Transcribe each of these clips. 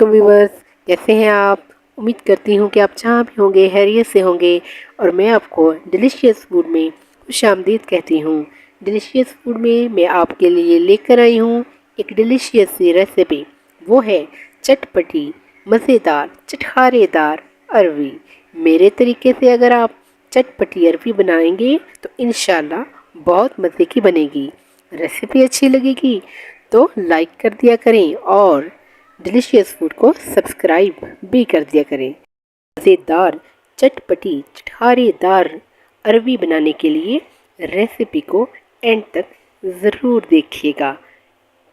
वालेकुम व्यूवर्स, कैसे हैं आप। उम्मीद करती हूँ कि आप जहाँ भी होंगे खैरियत से होंगे और मैं आपको डिलीशियस फूड में खुशामदीद कहती हूँ। डिलीशियस फूड में मैं आपके लिए लेकर आई हूँ एक डिलीशियस सी रेसिपी। वो है चटपटी मज़ेदार चटखारेदार अरवी। मेरे तरीके से अगर आप चटपटी अरवी बनाएंगे तो इंशाल्लाह बहुत मज़े की बनेगी। रेसिपी अच्छी लगेगी तो लाइक कर दिया करें और डिलीशियस फूड को सब्सक्राइब भी कर दिया करें। मज़ेदार चटपटी चटखारेदार अरवी बनाने के लिए रेसिपी को एंड तक ज़रूर देखिएगा,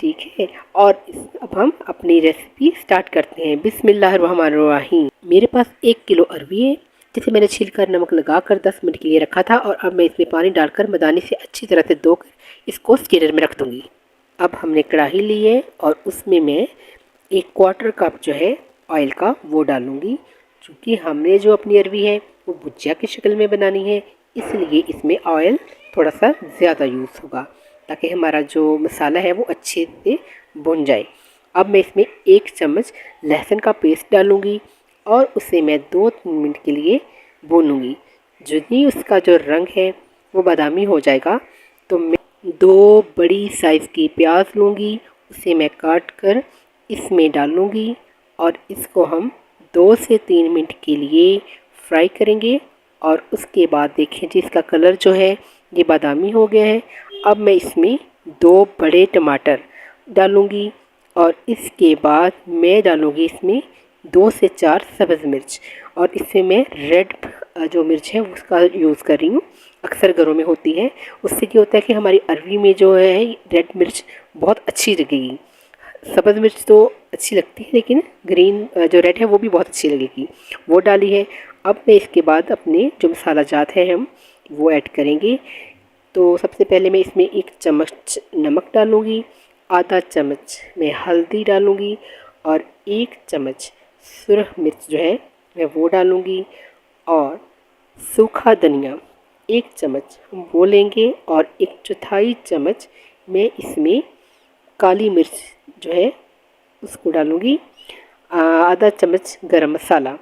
ठीक है। और अब हम अपनी रेसिपी स्टार्ट करते हैं। बिस्मिल्लाहिर्रहमानिर्रहीम। मेरे पास 1 किलो अरवी है जिसे मैंने छीलकर नमक लगाकर 10 मिनट के लिए रखा था और अब मैं इसमें पानी डालकर मदानी से अच्छी तरह से धोकर इसको स्टीनर में रख दूँगी। अब हमने कढ़ाई ली है और उसमें मैं 1/4 कप जो है ऑयल का वो डालूँगी। चूँकि हमने जो अपनी अरवी है वो भुजिया की शक्ल में बनानी है, इसलिए इसमें ऑयल थोड़ा सा ज़्यादा यूज़ होगा ताकि हमारा जो मसाला है वो अच्छे से भुन जाए। अब मैं इसमें 1 चम्मच लहसुन का पेस्ट डालूँगी और उसे मैं 2-3 मिनट के लिए भूनूँगी। जो ही उसका जो रंग है वो बादामी हो जाएगा तो मैं 2 बड़ी साइज़ की प्याज लूँगी, उसे मैं काट कर इसमें डालूँगी और इसको हम 2 से 3 मिनट के लिए फ्राई करेंगे। और उसके बाद देखें जी इसका कलर जो है ये बादामी हो गया है। अब मैं इसमें 2 बड़े टमाटर डालूँगी और इसके बाद मैं डालूँगी इसमें 2 से 4 सब्ज़ मिर्च और इसमें मैं रेड जो मिर्च है उसका यूज़ कर रही हूँ। अक्सर घरों में होती है, उससे क्या होता है कि हमारी अरवी में जो है रेड मिर्च बहुत अच्छी लगेगी। सब्ज़ मिर्च तो अच्छी लगती है लेकिन ग्रीन जो रेड है वो भी बहुत अच्छी लगेगी, वो डाली है। अब मैं इसके बाद अपने जो मसाला जात है हम वो ऐड करेंगे। तो सबसे पहले मैं इसमें 1 चम्मच नमक डालूँगी, आधा चम्मच मैं हल्दी डालूँगी और 1 चम्मच सुरख मिर्च जो है मैं वो डालूँगी और सूखा धनिया 1 चम्मच हम वो लेंगे और 1/4 चम्मच मैं इसमें काली मिर्च जो है उसको डालूँगी। आधा चम्मच गरम मसाला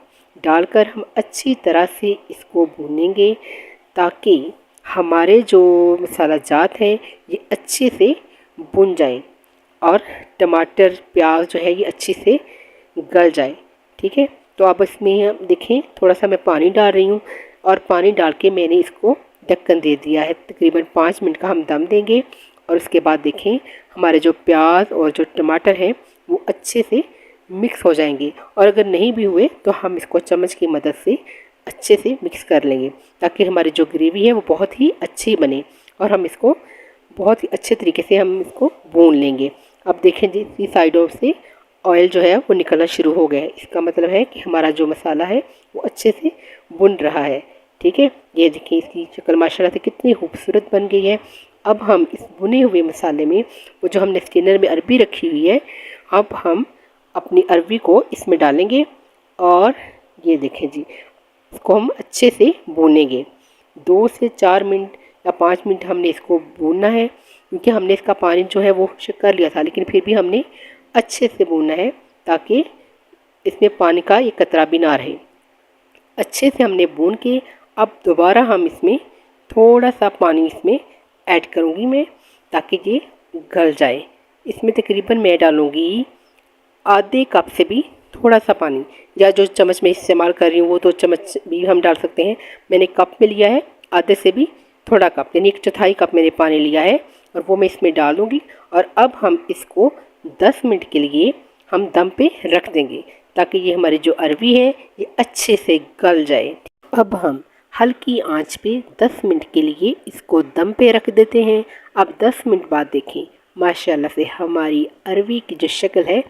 डालकर हम अच्छी तरह से इसको भूनेंगे ताकि हमारे जो मसाला जात हैं ये अच्छे से भुन जाएं और टमाटर प्याज जो है ये अच्छे से गल जाए, ठीक है। तो अब इसमें हम देखें थोड़ा सा मैं पानी डाल रही हूँ और पानी डाल के मैंने इसको ढक्कन दे दिया है। तकरीबन 5 मिनट का हम दम देंगे और उसके बाद देखें हमारे जो प्याज और जो टमाटर हैं वो अच्छे से मिक्स हो जाएंगे। और अगर नहीं भी हुए तो हम इसको चम्मच की मदद से अच्छे से मिक्स कर लेंगे ताकि हमारी जो ग्रेवी है वो बहुत ही अच्छी बने और हम इसको बहुत ही अच्छे तरीके से हम इसको भून लेंगे। अब देखें जी इसी साइडों से ऑयल जो है वो निकलना शुरू हो गया है, इसका मतलब है कि हमारा जो मसाला है वो अच्छे से भुन रहा है, ठीक है। ये देखिए इसकी शक्ल माशाल्लाह से कितनी खूबसूरत बन गई है। अब हम इस भुने हुए मसाले में वो जो हमने स्टीनर में अरवी रखी हुई है अब हम अपनी अरवी को इसमें डालेंगे और ये देखें जी इसको हम अच्छे से भूनेंगे। 2 से 4 मिनट या 5 मिनट हमने इसको भूनना है क्योंकि हमने इसका पानी जो है वो कर लिया था, लेकिन फिर भी हमने अच्छे से भूनना है ताकि इसमें पानी का ये कतरा भी ना रहे। अच्छे से हमने भून के अब दोबारा हम इसमें थोड़ा सा पानी इसमें ऐड करूँगी मैं ताकि ये गल जाए। इसमें तकरीबन मैं डालूँगी आधे कप से भी थोड़ा सा पानी, या जो चम्मच मैं इस्तेमाल कर रही हूँ वो तो चम्मच भी हम डाल सकते हैं। मैंने कप में लिया है आधे से भी थोड़ा कप यानी 1/4 कप मैंने पानी लिया है और वो मैं इसमें डालूँगी और अब हम इसको 10 मिनट के लिए हम दम पे रख देंगे ताकि ये हमारी जो अरवी है ये अच्छे से गल जाए। अब हम हल्की आंच पे 10 मिनट के लिए इसको दम पे रख देते हैं। अब 10 मिनट बाद देखें माशाल्लाह से हमारी अरवी की जो शक्ल है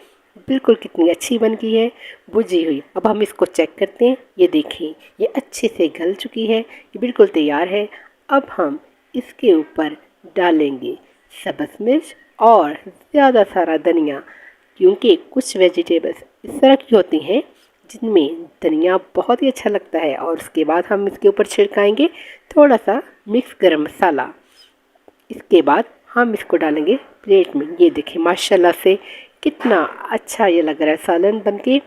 बिल्कुल कितनी अच्छी बन गई है, बुझी हुई। अब हम इसको चेक करते हैं, ये देखें ये अच्छे से गल चुकी है, ये बिल्कुल तैयार है। अब हम इसके ऊपर डालेंगे सब्ज़ मिर्च और ज़्यादा सारा धनिया, क्योंकि कुछ वेजिटेबल्स इस तरह की होती हैं जिनमें धनिया बहुत ही अच्छा लगता है। और उसके बाद हम इसके ऊपर छिड़काएंगे थोड़ा सा मिक्स गरम मसाला। इसके बाद हम इसको डालेंगे प्लेट में। ये देखें माशाल्लाह से कितना अच्छा ये लग रहा है सालन बनके।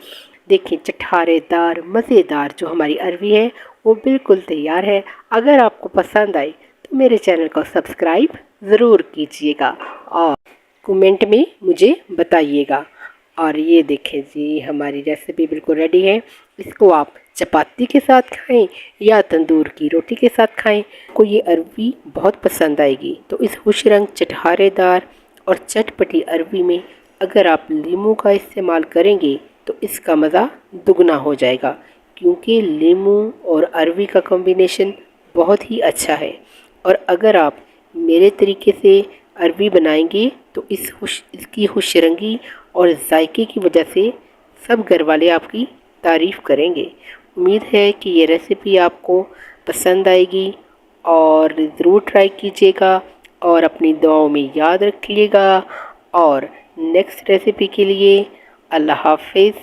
देखिए चटखारेदार मज़ेदार जो हमारी अरवी है वो बिल्कुल तैयार है। अगर आपको पसंद आई तो मेरे चैनल को सब्सक्राइब ज़रूर कीजिएगा और कमेंट में मुझे बताइएगा। और ये देखें जी हमारी रेसिपी बिल्कुल रेडी है। इसको आप चपाती के साथ खाएं या तंदूर की रोटी के साथ खाएं, को ये अरवी बहुत पसंद आएगी। तो इस खुश रंग चटखारेदार और चटपटी अरवी में अगर आप नींबू का इस्तेमाल करेंगे तो इसका मज़ा दुगना हो जाएगा, क्योंकि नींबू और अरवी का कॉम्बिनेशन बहुत ही अच्छा है। और अगर आप मेरे तरीके से अरवी बनाएंगे तो इसकी खुश रंगी और जायके की वजह से सब घर वाले आपकी तारीफ़ करेंगे। उम्मीद है कि ये रेसिपी आपको पसंद आएगी और ज़रूर ट्राई कीजिएगा और अपनी दुआओं में याद रखिएगा। और नेक्स्ट रेसिपी के लिए अल्लाह हाफ़िज़।